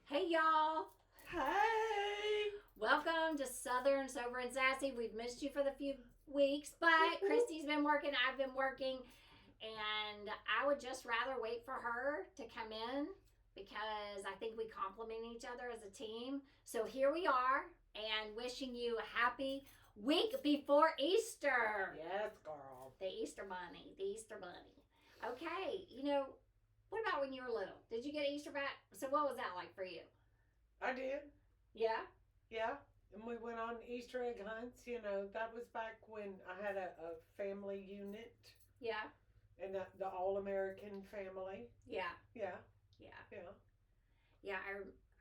Hey y'all! Hey! Welcome to Southern Sober and Sassy. We've missed you for the few weeks, but Christy's been working, I've been working, and I would just rather wait for her to come in because I think we complement each other as a team. So here we are, and wishing you a happy week before Easter. Yes, girl. The Easter Bunny, the Easter Bunny. Okay, what about when you were little? Did you get Easter bat? So what was that like for you? I did. Yeah? Yeah. And we went on Easter egg hunts. That was back when I had a family unit Yeah? and the All American family. Yeah. Yeah. Yeah. Yeah. Yeah,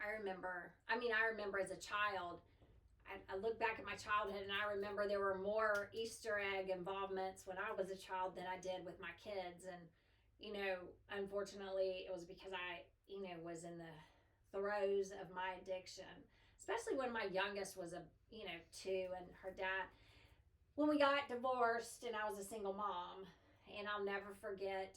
I remember. I remember as a child. I look back at my childhood and I remember there were more Easter egg involvements when I was a child than I did with my kids. And, unfortunately, it was because I, was in the throes of my addiction, especially when my youngest was 2, and her dad, when we got divorced and I was a single mom. And I'll never forget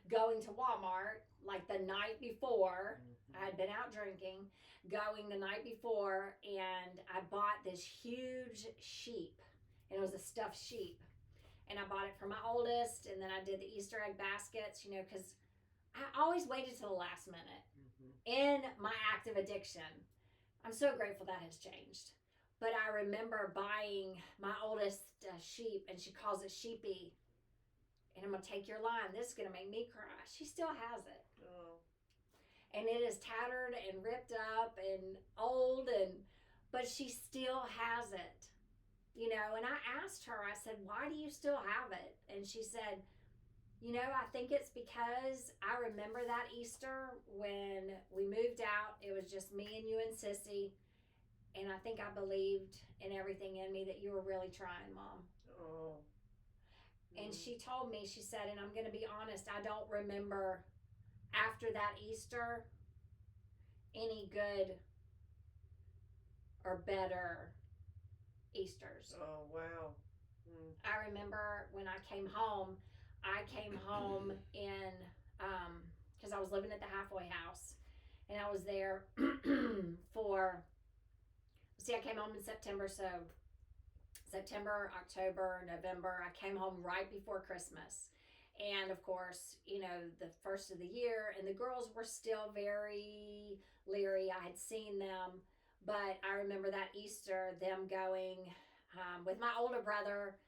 going to Walmart like the night before. I had been out drinking, going the night before, and I bought this huge sheep. And it was a stuffed sheep. And I bought it for my oldest, and then I did the Easter egg baskets, because I always waited till the last minute in my active addiction. I'm so grateful that has changed. But I remember buying my oldest sheep, and she calls it Sheepy. And I'm going to take your line. This is going to make me cry. She still has it. Oh. And it is tattered and ripped up and old, but she still has it. And I asked her, I said, why do you still have it? And she said, I think it's because I remember that Easter when we moved out. It was just me and you and Sissy. And I think I believed in everything in me that you were really trying, Mom. Oh. And she told me, she said, and I'm going to be honest, I don't remember after that Easter any good or better Easters. Oh, wow. I remember when I came home in, because I was living at the halfway house, and I was there I came home in September, so September, October, November. I came home right before Christmas. And of course, the first of the year, and the girls were still very leery. I had seen them, but I remember that Easter, them going with my older brother,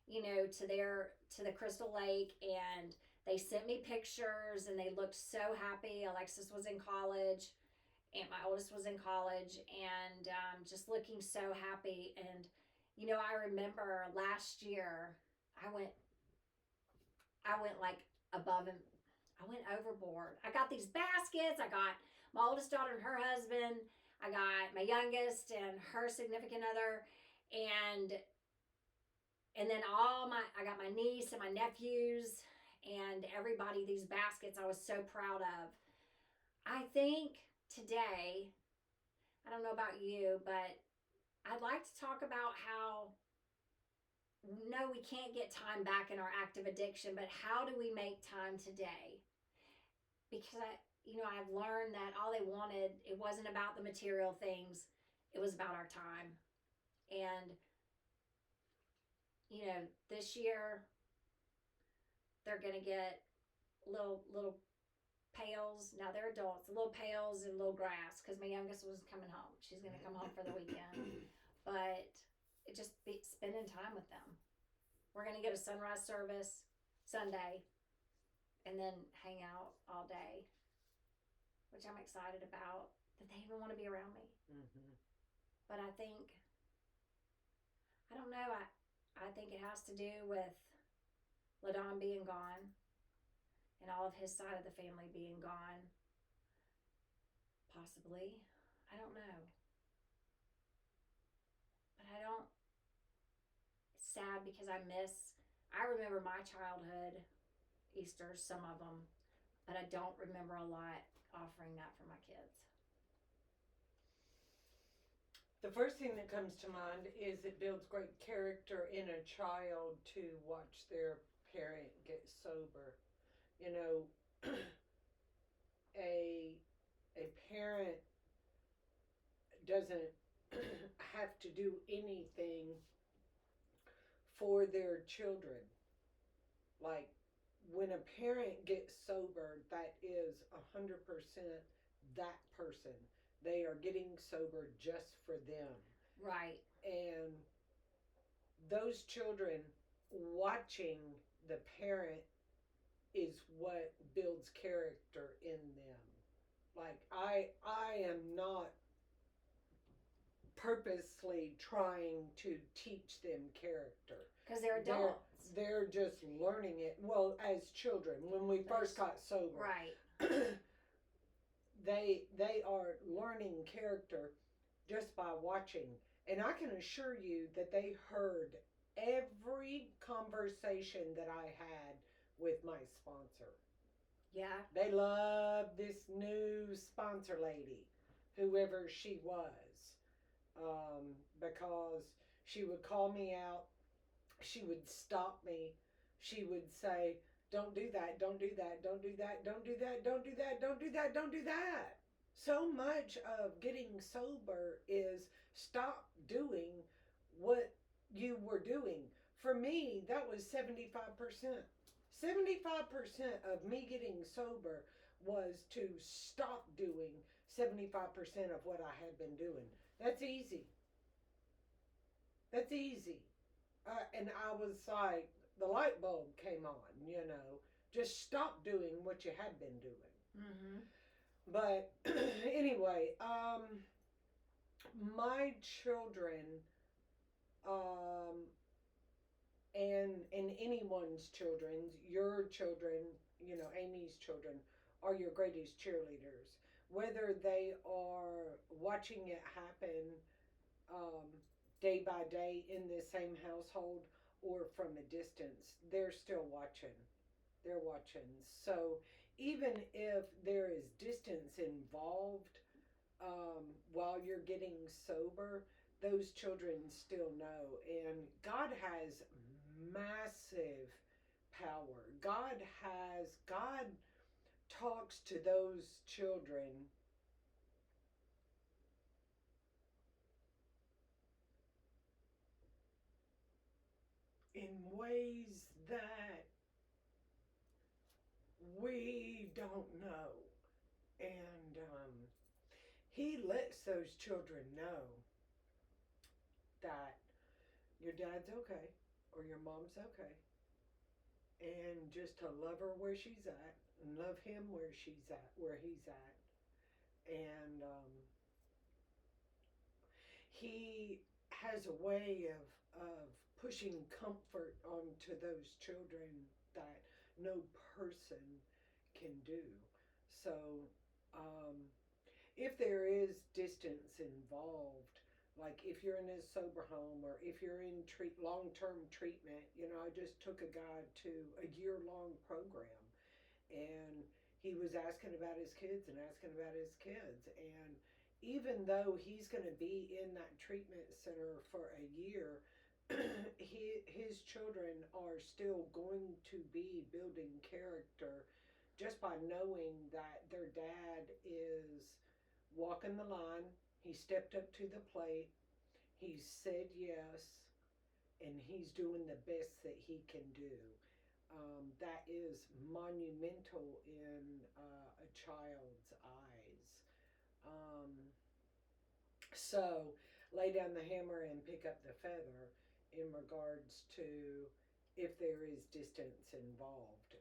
to the Crystal Lake, and they sent me pictures, and they looked so happy. Alexis was in college, and my oldest was in college, and just looking so happy. And I remember last year, I went like above and I went overboard. I got these baskets. I got my oldest daughter and her husband. I got my youngest and her significant other, and then I got my niece and my nephews and everybody these baskets I was so proud of. I think today, I don't know about you, but I'd like to talk about how, no, we can't get time back in our active addiction, but how do we make time today? Because I've learned that all they wanted, it wasn't about the material things, it was about our time. And, this year they're going to get little pails. Now they're adults, little pails and little grass, because my youngest was coming home. She's going to come home for the weekend. But it just be spending time with them. We're going to get a sunrise service Sunday and then hang out all day, which I'm excited about, that they even want to be around me. But I don't know, I think it has to do with LaDon being gone and all of his side of the family being gone. Possibly. I don't know. But it's sad because I remember my childhood Easters, some of them, but I don't remember a lot offering that for my kids. The first thing that comes to mind is it builds great character in a child to watch their parent get sober. A parent doesn't have to do anything for their children. Like when a parent gets sober, that is 100% that person. They are getting sober just for them. Right. And those children watching the parent is what builds character in them. Like I am not purposely trying to teach them character. Because they're adults. They're just learning it. Well, as children, when we first got sober, right. they are learning character just by watching. And I can assure you that they heard every conversation that I had with my sponsor. Yeah. They love this new sponsor lady, whoever she was, because she would call me out. She would stop me. She would say, "Don't do that. Don't do that. Don't do that. Don't do that. Don't do that. Don't do that. Don't do that." So much of getting sober is stop doing what you were doing. For me, that was 75%. 75% of me getting sober was to stop doing 75% of what I had been doing. That's easy. That's easy. And I was like, the light bulb came on. Just stop doing what you had been doing. Mm-hmm. But anyway, my children, and anyone's children, your children, Amy's children, are your greatest cheerleaders. Whether they are watching it happen um, day by day in the same household or from a distance, they're still watching. They're watching. So even if there is distance involved while you're getting sober, those children still know. And God has massive power. God talks to those children in ways that we don't know. And he lets those children know that your dad's okay or your mom's okay. And just to love her where she's at and love him where he's at. And he has a way of pushing comfort onto those children that no person can do. So, if there is distance involved, like if you're in a sober home or if you're in long-term treatment, I just took a guy to a year-long program, and he was asking about his kids and asking about his kids, and even though he's going to be in that treatment center for a year, his children are still going to be building character just by knowing that their dad is walking the line. He stepped up to the plate. He said yes, and he's doing the best that he can do. That is monumental in a child's eyes. So lay down the hammer and pick up the feather in regards to if there is distance involved.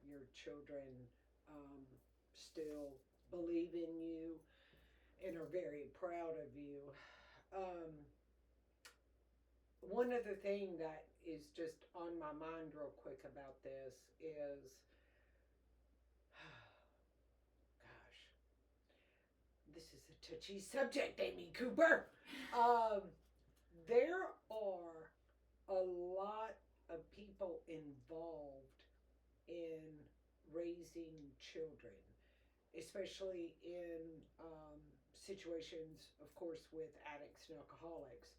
Your children still believe in you and are very proud of you. One other thing that is just on my mind real quick about this is, gosh, this is a touchy subject, Amy Cooper. There are a lot of people involved in raising children, especially in situations, of course, with addicts and alcoholics.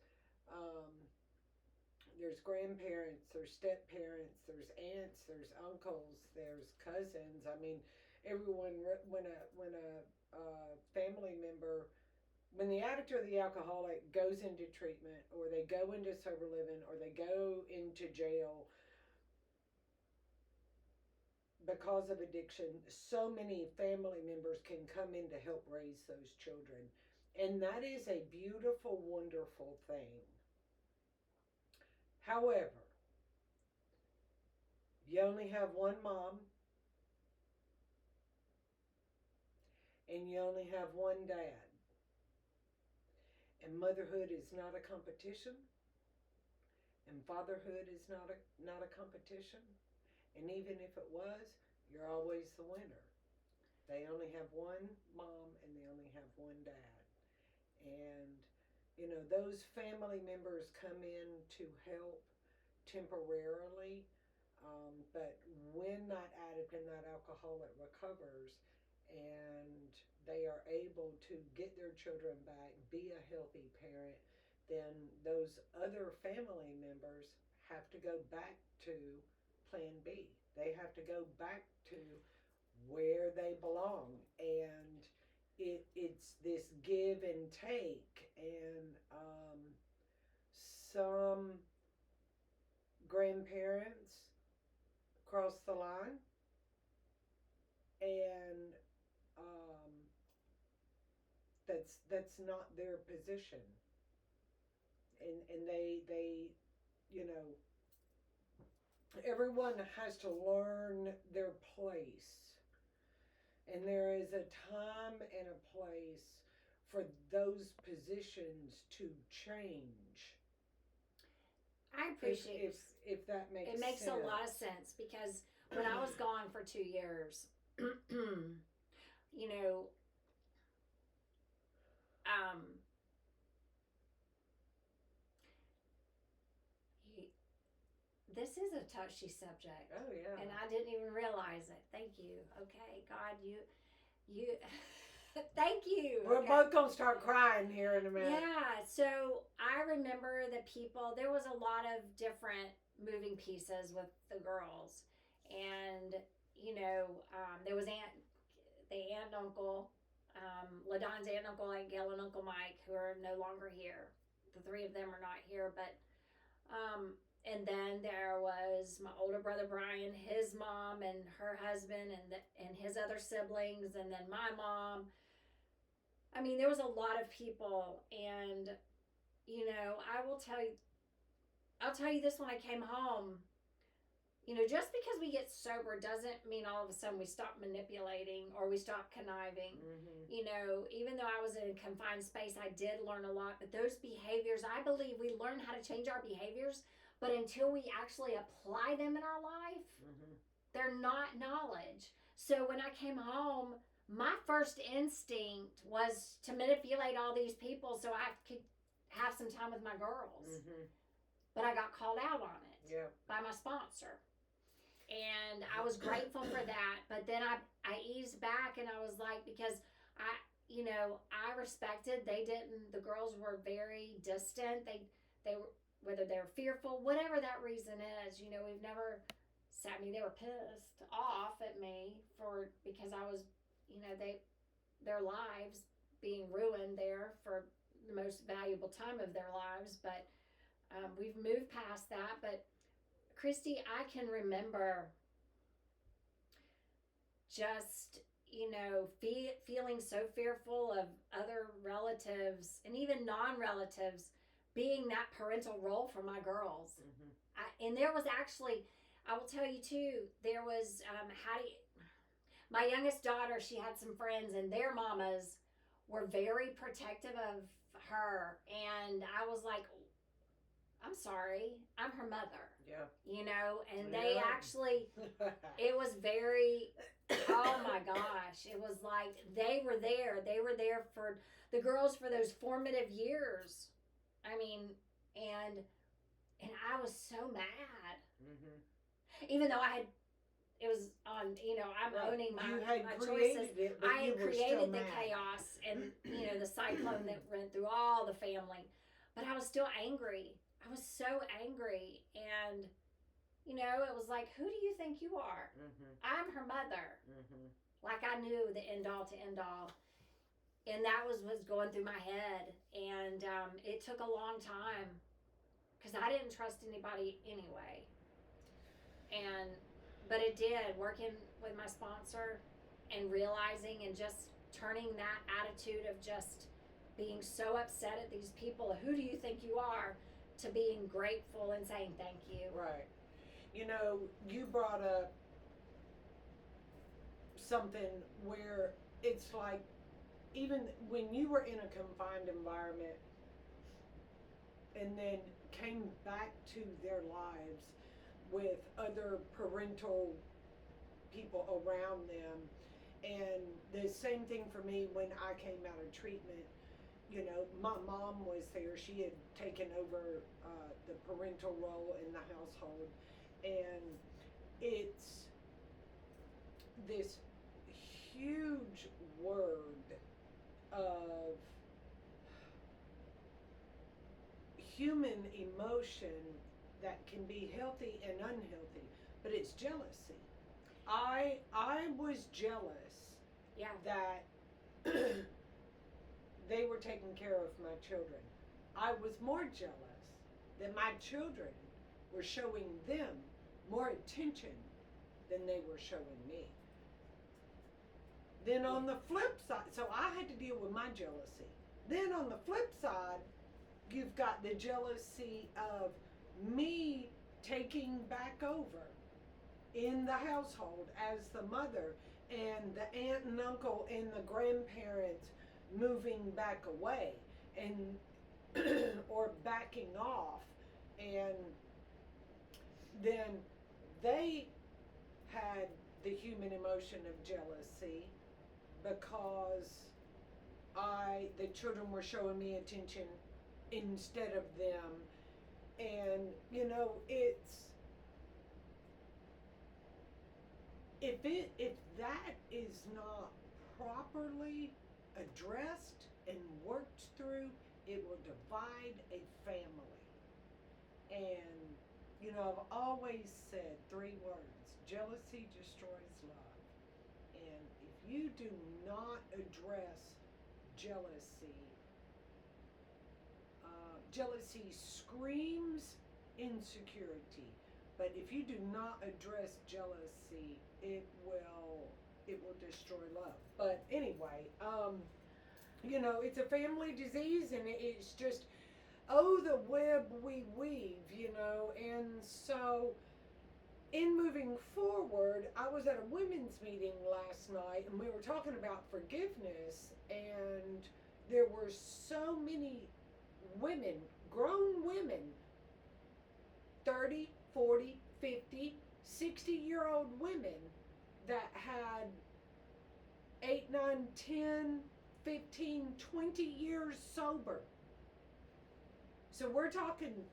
There's grandparents, there's step parents, there's aunts, there's uncles, there's cousins. I mean, everyone, when a family member when the addict or the alcoholic goes into treatment, or they go into sober living, or they go into jail because of addiction, so many family members can come in to help raise those children. And that is a beautiful, wonderful thing. However, you only have one mom, and you only have one dad. And motherhood is not a competition, and fatherhood is not a competition. And even if it was, you're always the winner. They only have one mom and they only have one dad. And, those family members come in to help temporarily. But when that addict and that alcoholic recovers and they are able to get their children back, be a healthy parent, then those other family members have to go back to plan B. They have to go back to where they belong. And it's this give and take. And some grandparents cross the line, and that's not their position. And they you know everyone has to learn their place. And there is a time and a place for those positions to change. I appreciate if that makes sense. It makes a lot of sense, because when I was gone for 2 years, you know, this is a touchy subject. Oh yeah. And I didn't even realize it. Thank you. Okay, God, you thank you. We're okay. both gonna start crying here in a minute. Yeah. So I remember the people. There was a lot of different moving pieces with the girls, and there was the aunt and uncle, LaDon's aunt and uncle, and Gail and Uncle Mike, who are no longer here. The three of them are not here, but and then there was my older brother Brian, his mom and her husband, and his other siblings, and then my mom. I mean, there was a lot of people, and I'll tell you this: when I came home, just because we get sober doesn't mean all of a sudden we stop manipulating or we stop conniving. Mm-hmm. Even though I was in a confined space, I did learn a lot. But those behaviors, I believe we learn how to change our behaviors. But until we actually apply them in our life, mm-hmm. they're not knowledge. So when I came home, my first instinct was to manipulate all these people so I could have some time with my girls. Mm-hmm. But I got called out on it by my sponsor. And I was grateful for that. But then I eased back, and I was like, because I respected, the girls were very distant. They were, whether they're fearful, whatever that reason is, we've never they were pissed off at me because I was, their lives being ruined there for the most valuable time of their lives. But we've moved past that. But Christy, I can remember just, feeling so fearful of other relatives and even non-relatives being that parental role for my girls. Mm-hmm. And there was actually, I will tell you too, there was, my youngest daughter, she had some friends, and their mamas were very protective of her. And I was like, I'm sorry, I'm her mother. Yeah. And they actually, it was very, oh my gosh, it was like they were there for the girls for those formative years. I mean, and I was so mad. Mm-hmm. Even though it was on, I'm right. owning my choices. I had created the chaos and, the cyclone that went through all the family. But I was still angry. I was so angry. And, it was like, who do you think you are? Mm-hmm. I'm her mother. Mm-hmm. Like I knew the end all to end all. And that was going through my head. And it took a long time because I didn't trust anybody anyway. And but it did, working with my sponsor and realizing and just turning that attitude of just being so upset at these people, who do you think you are, to being grateful and saying thank you. Right. You know, you brought up something where it's like, even when you were in a confined environment and then came back to their lives with other parental people around them, and the same thing for me when I came out of treatment. You know, my mom was there. She had taken over the parental role in the household, and it's this huge word of human emotion that can be healthy and unhealthy, but it's jealousy. I was jealous Yeah. that they were taking care of my children. I was more jealous that my children were showing them more attention than they were showing me. Then on the flip side, so I had to deal with my jealousy. Then on the flip side, you've got the jealousy of me taking back over in the household as the mother, and the aunt and uncle and the grandparents moving back away and or backing off, and then they had the human emotion of jealousy because the children were showing me attention instead of them. And you know, it's if that is not properly addressed and worked through, it will divide a family. And you know, I've always said 3 words: jealousy destroys love. And if you do not address jealousy, jealousy screams insecurity. But if you do not address jealousy, it will destroy love. But anyway, you know, it's a family disease, and it's just, oh, the web we weave, you know. And so in moving forward, I was at a women's meeting last night, and we were talking about forgiveness, and there were so many women, grown women, 30, 40, 50, 60-year-old women that had 8, 9, 10, 15, 20 years sober. So we're talking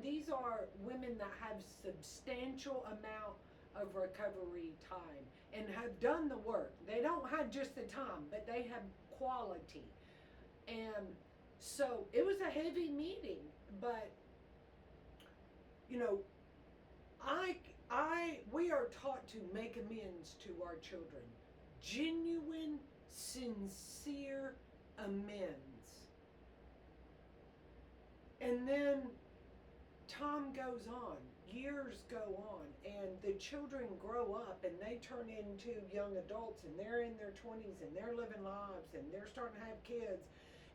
these are women that have substantial amount of recovery time and have done the work. They don't have just the time, but they have quality. And so it was a heavy meeting, but you know, we are taught to make amends to our children. Genuine, sincere amends. And then time goes on, years go on, and the children grow up and they turn into young adults, and they're in their 20s and they're living lives and they're starting to have kids,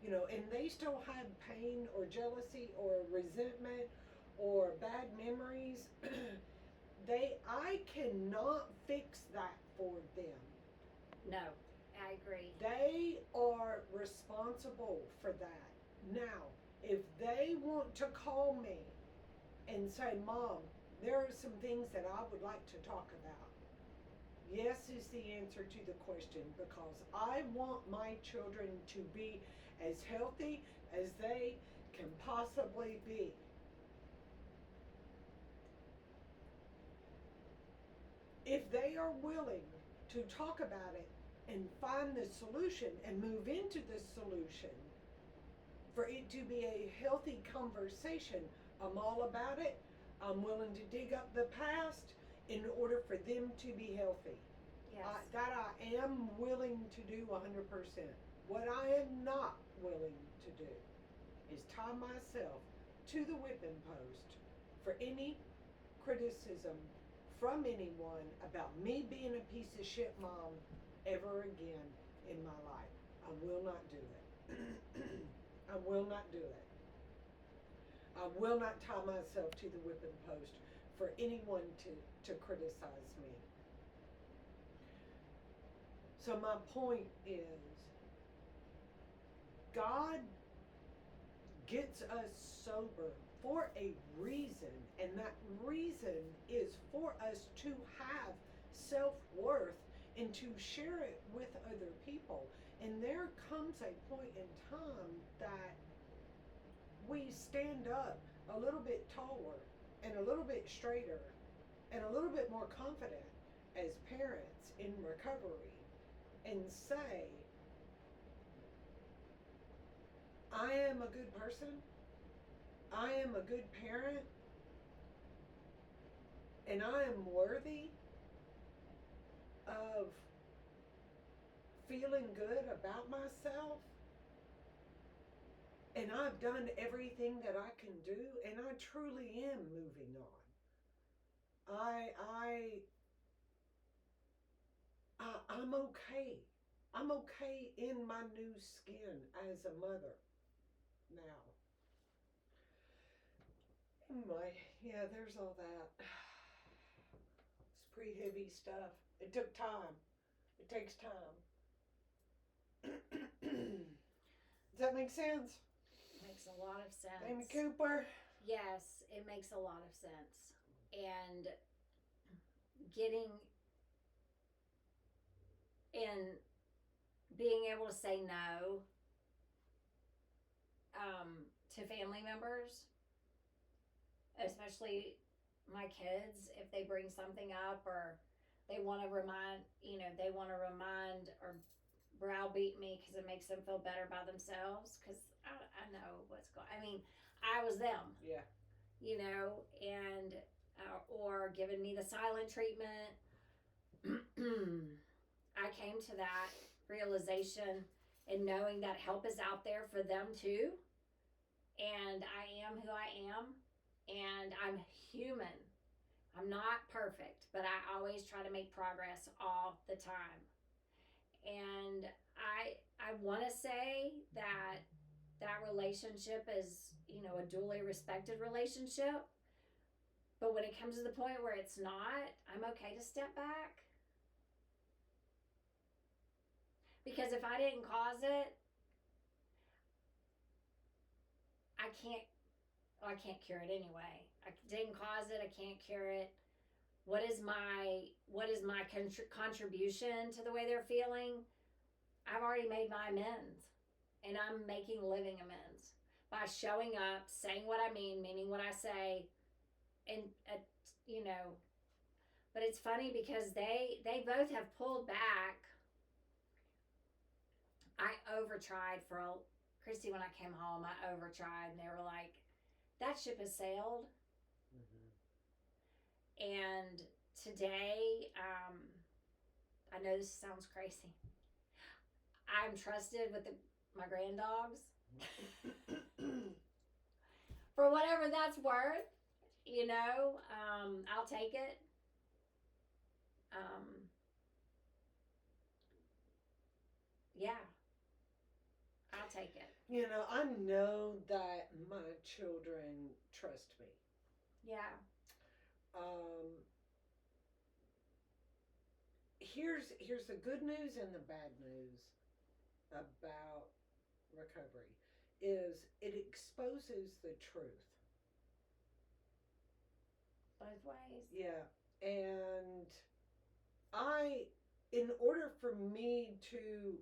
you know, and they still have pain or jealousy or resentment or bad memories. I cannot fix that for them. No, I agree. They are responsible for that. Now, if they want to call me and say, Mom, there are some things that I would like to talk about, yes is the answer to the question, because I want my children to be as healthy as they can possibly be. If they are willing to talk about it and find the solution and move into the solution, for it to be a healthy conversation, I'm all about it. I'm willing to dig up the past in order for them to be healthy. Yes. That I am willing to do 100%. What I am not willing to do is tie myself to the whipping post for any criticism from anyone about me being a piece of shit mom ever again in my life. I will not do it. I will not do it. I will not tie myself to the whipping post for anyone to criticize me. So my point is, God gets us sober for a reason, and that reason is for us to have self-worth and to share it with other people. And there comes a point in time that we stand up a little bit taller and a little bit straighter and a little bit more confident as parents in recovery and say, I am a good person, I am a good parent, and I am worthy of feeling good about myself, and I've done everything that I can do, and I truly am moving on. I'm okay. I'm okay in my new skin as a mother now. Anyway, yeah, there's all that. It's pretty heavy stuff. It took time. It takes time. Does that make sense? Makes a lot of sense. Amy Cooper? Yes, it makes a lot of sense. And getting in, being able to say no to family members, especially my kids, if they bring something up or they want to remind, they want to remind or browbeat me because it makes them feel better by themselves. Because I know what's going. I mean, I was them. Yeah. And or giving me the silent treatment. I came to that realization and knowing that help is out there for them too. And I am who I am, and I'm human. I'm not perfect, but I always try to make progress all the time. And I want to say that relationship is, a duly respected relationship. But when it comes to the point where it's not, I'm okay to step back. Because if I didn't cause it, I can't cure it anyway. I didn't cause it. I can't cure it. What is my contribution to the way they're feeling? I've already made my amends, and I'm making living amends by showing up, saying what I mean, meaning what I say, and But it's funny because they both have pulled back. I overtried Christy, when I came home, I overtried, and they were like, that ship has sailed. Mm-hmm. And today, I know this sounds crazy. I'm trusted with my grand dogs. For whatever that's worth, I'll take it. Yeah, I'll take it. I know that my children trust me. Yeah. Here's the good news and the bad news about recovery is it exposes the truth. Both ways. Yeah. And in order for me to,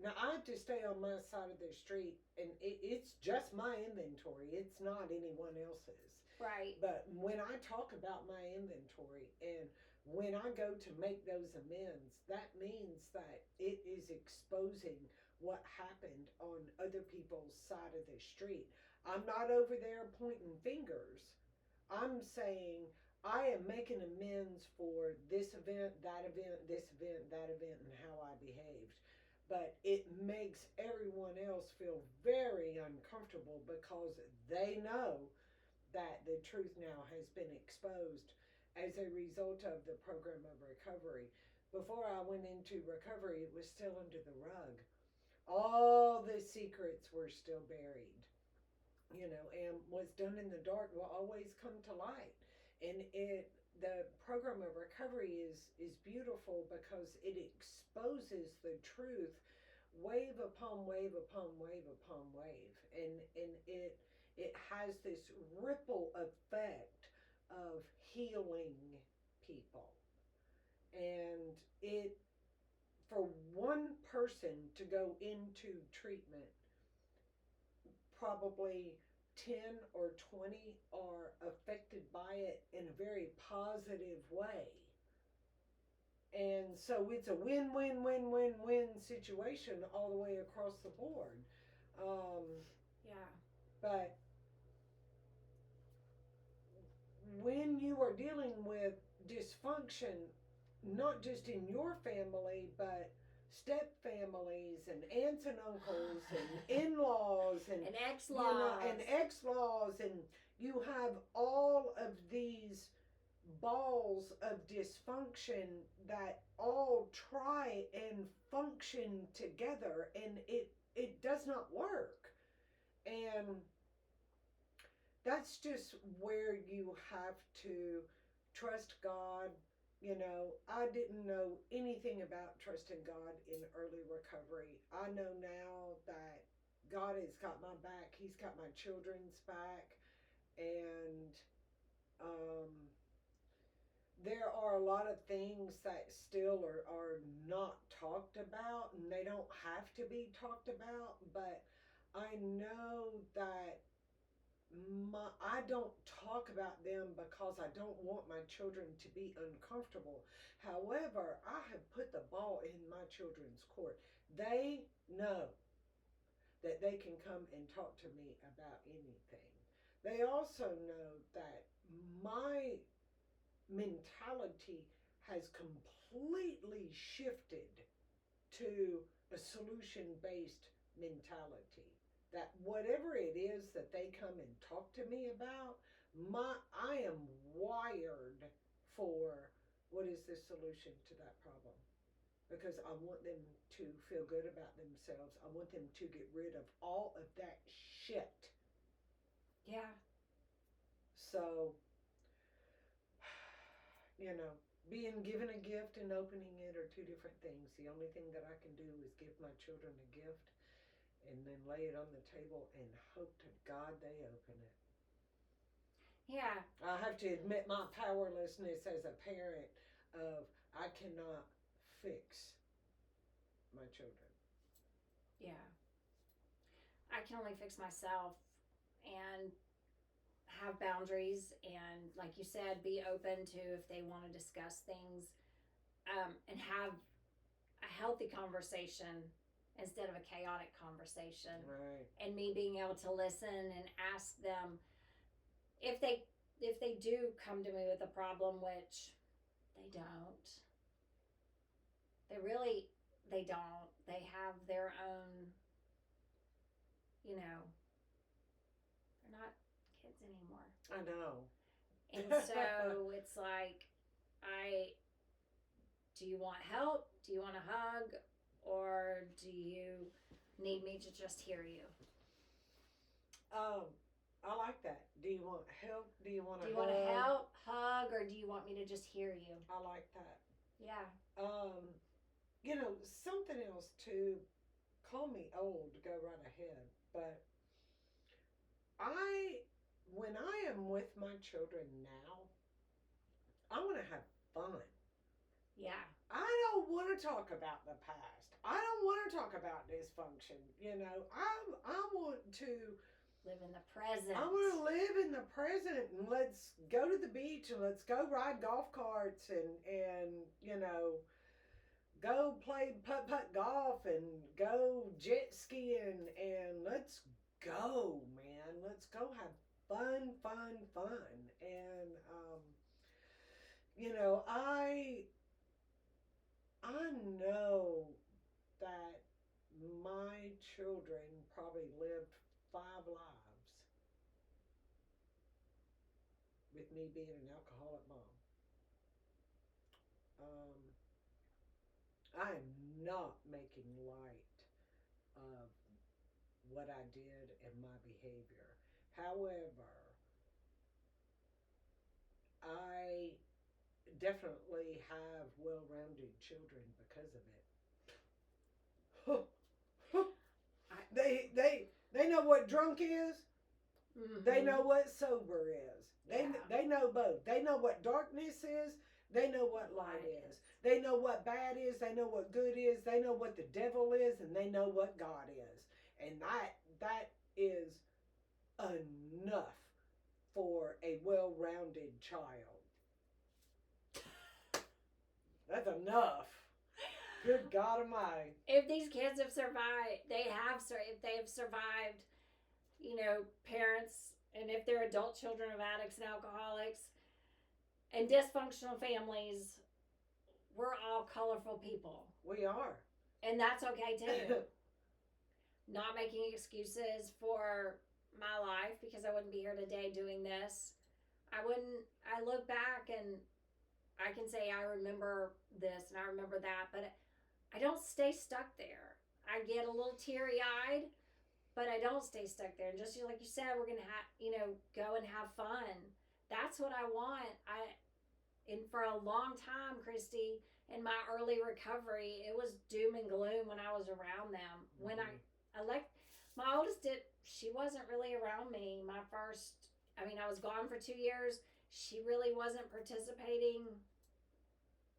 now I have to stay on my side of the street, and it's just my inventory. It's not anyone else's. Right. But when I talk about my inventory and when I go to make those amends, that means that it is exposing what happened on other people's side of the street. I'm not over there pointing fingers. I'm saying I am making amends for this event, that event, this event, that event, and how I behaved. But it makes everyone else feel very uncomfortable because they know that the truth now has been exposed as a result of the program of recovery. Before I went into recovery, it was still under the rug. All the secrets were still buried, and what's done in the dark will always come to light. And the program of recovery is beautiful because it exposes the truth wave upon wave upon wave upon wave, and it has this ripple effect of healing people. And it for one person to go into treatment, probably 10 or 20 are affected by it in a very positive way. And so it's a win, win, win, win, win situation all the way across the board. Um, Yeah. but when you are dealing with dysfunction, not just in your family, but step families and aunts and uncles and in-laws and ex-laws and ex-laws, and you have all of these balls of dysfunction that all try and function together, and it does not work. And that's just where you have to trust God. I didn't know anything about trusting God in early recovery. I know now that God has got my back. He's got my children's back. And there are a lot of things that still are not talked about, and they don't have to be talked about. But I know that I don't talk about them because I don't want my children to be uncomfortable. However, I have put the ball in my children's court. They know that they can come and talk to me about anything. They also know that my mentality has completely shifted to a solution based mentality. That whatever it is that they come and talk to me about, I am wired for what is the solution to that problem. Because I want them to feel good about themselves. I want them to get rid of all of that shit. Yeah. So, being given a gift and opening it are two different things. The only thing that I can do is give my children a gift and then lay it on the table and hope to God they open it. Yeah. I have to admit my powerlessness as a parent of I cannot fix my children. Yeah. I can only fix myself and have boundaries, and like you said, be open to if they want to discuss things, and have a healthy conversation instead of a chaotic conversation. Right. And me being able to listen and ask them if they do come to me with a problem, which they don't. They don't. They have their own, they're not kids anymore. I know. And so it's like, do you want help? Do you want a hug? Or do you need me to just hear you? I like that. Do you want help? Do you want Do you want to help, hug, or do you want me to just hear you? I like that. Yeah. Something else too, call me old, go right ahead. But when I am with my children now, I want to have fun. Yeah. I don't want to talk about the past. I don't want to talk about dysfunction. I want to live in the present. I want to live in the present, and let's go to the beach and let's go ride golf carts and go play putt-putt golf and go jet skiing, and let's go, man. Let's go have fun. And You know, I know that my children probably lived 5 lives with me being an alcoholic mom. Um, I am not making light of what I did and my behavior. However, I definitely have well rounded children because of it. I, They know what drunk is. They know mm-hmm. what sober is. Yeah, They know both. They know what darkness is. They know what light light is. is. They know what bad is. They know what good is. They know what the devil is, and they know what God is. And that is enough for a well-rounded child. That's enough. Good God Almighty. If these kids have survived, if they have survived, parents, and if they're adult children of addicts and alcoholics and dysfunctional families, we're all colorful people. We are. And that's okay too. Not making excuses for my life because I wouldn't be here today doing this. I look back and I can say I remember this and I remember that, but I don't stay stuck there. I get a little teary eyed, but I don't stay stuck there. And just like you said, we're gonna go and have fun. That's what I want. And for a long time, Christy, in my early recovery, it was doom and gloom when I was around them. When I like my oldest did, she wasn't really around me. I was gone for 2 years. She really wasn't participating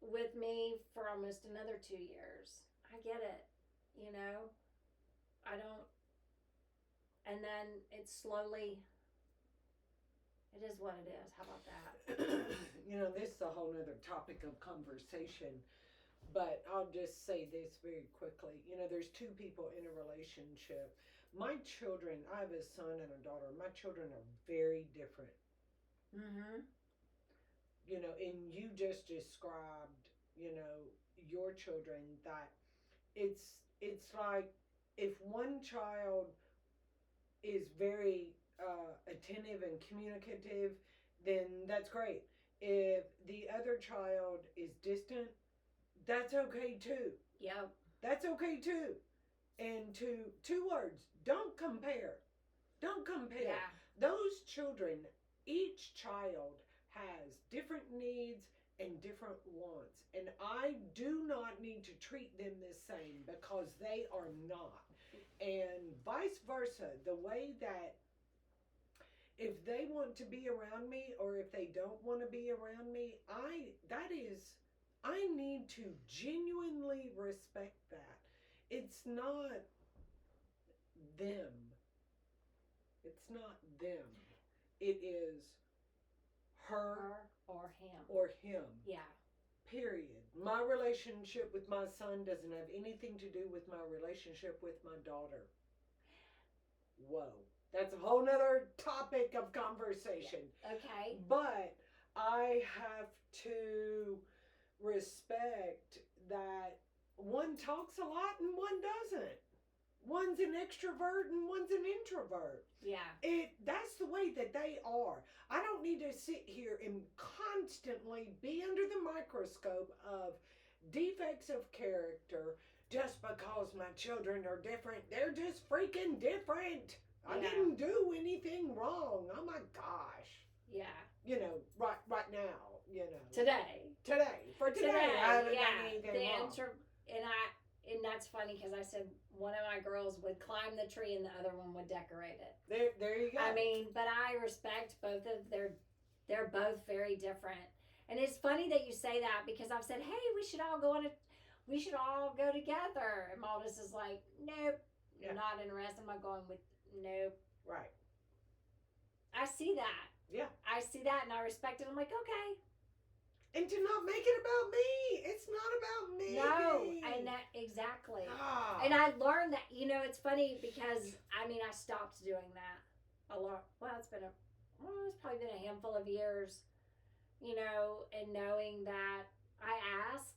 with me for almost another 2 years. I get it, you know. I don't, and then it slowly. It is what it is. How about that? You know, this is a whole other topic of conversation, but I'll just say this very quickly. You know, there's two people in a relationship. My children, I have a son and a daughter. My children are very different. Mm-hmm. You know, and you just described, you know, your children that it's like if one child is very attentive and communicative, then that's great. If the other child is distant, that's okay too. Yep. That's okay too. And two words, don't compare. Don't compare. Yeah. Those children, each child has different needs and different wants. And I do not need to treat them the same because they are not. And vice versa, the way that if they want to be around me or if they don't want to be around me, I need to genuinely respect that. It's not them. It's not them. It is her or him. or him. Yeah. Period. My relationship with my son doesn't have anything to do with my relationship with my daughter. Whoa. That's a whole nother topic of conversation. Yeah. Okay. But I have to respect that one talks a lot and one doesn't. One's an extrovert and one's an introvert. Yeah. That's the way that they are. I don't need to sit here and constantly be under the microscope of defects of character just because my children are different. They're just freaking different. I didn't do anything wrong. Oh my gosh. Yeah. You know, right now, you know. Today. For today, I haven't done anything wrong. And that's funny because I said one of my girls would climb the tree and the other one would decorate it. There you go. I mean, but I respect both of they're both very different. And it's funny that you say that because I've said, hey, we should all go together. And Maldus is like, nope, not interested. I'm not going with nope. Right. I see that. Yeah. I see that and I respect it. I'm like, okay. And to not make it about me. It's not about me. No, and that exactly. Ah. And I learned that, it's funny because I stopped doing that a lot. Well, it's probably been a handful of years. and knowing that I ask,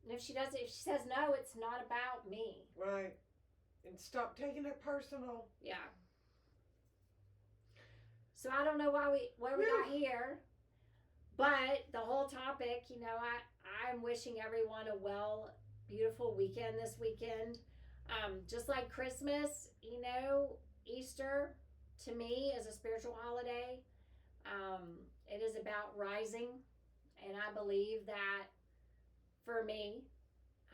and if she says no, it's not about me. Right. And stop taking it personal. Yeah. So I don't know where we got here, but the whole topic, I'm wishing everyone a beautiful weekend this weekend. Just like Christmas, Easter to me is a spiritual holiday. It is about rising, and I believe that for me,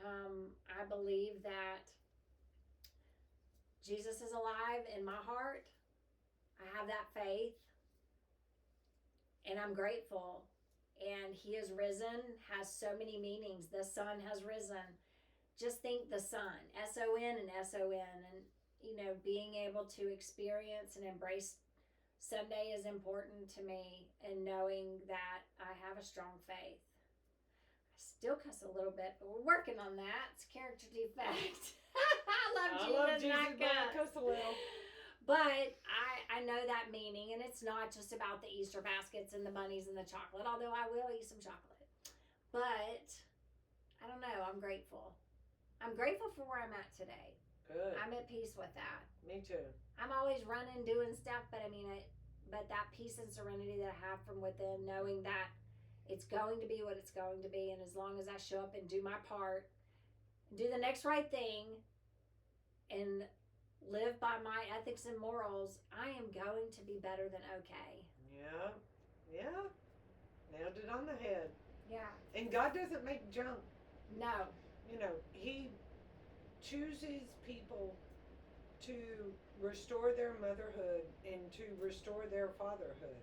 I believe that Jesus is alive in my heart. I have that faith, and I'm grateful. And he is risen has so many meanings. The sun has risen. Just think the sun, S-O-N and S-O-N. And, being able to experience and embrace Sunday is important to me, and knowing that I have a strong faith. I still cuss a little bit, but we're working on that. It's character defect. I love Jesus, but I cuss a little. But I know that meaning, and it's not just about the Easter baskets and the bunnies and the chocolate, although I will eat some chocolate. But I don't know. I'm grateful. I'm grateful for where I'm at today. Good. I'm at peace with that. Me too. I'm always running, doing stuff, but but that peace and serenity that I have from within, knowing that it's going to be what it's going to be, and as long as I show up and do my part, do the next right thing, and live by my ethics and morals, I am going to be better than okay. Yeah. Nailed it on the head. Yeah. And God doesn't make junk. No. He chooses people to restore their motherhood and to restore their fatherhood.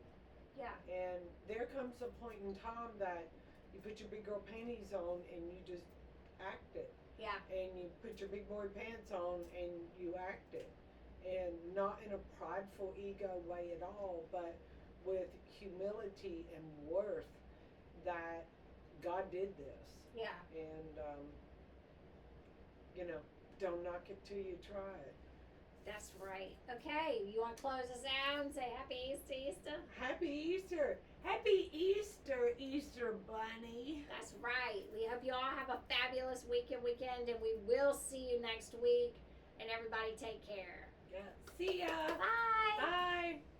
Yeah. And there comes a point in time that you put your big girl panties on and you just act it. Yeah. And you put your big boy pants on and you act it. And not in a prideful ego way at all, but with humility and worth that God did this. Yeah. And, don't knock it till you try it. That's right. Okay, you want to close us out and say Happy Easter? Happy Easter! Happy Easter, Easter Bunny! That's right. We hope you all have a fabulous weekend, and we will see you next week. And everybody take care. Yeah. See ya! Bye! Bye!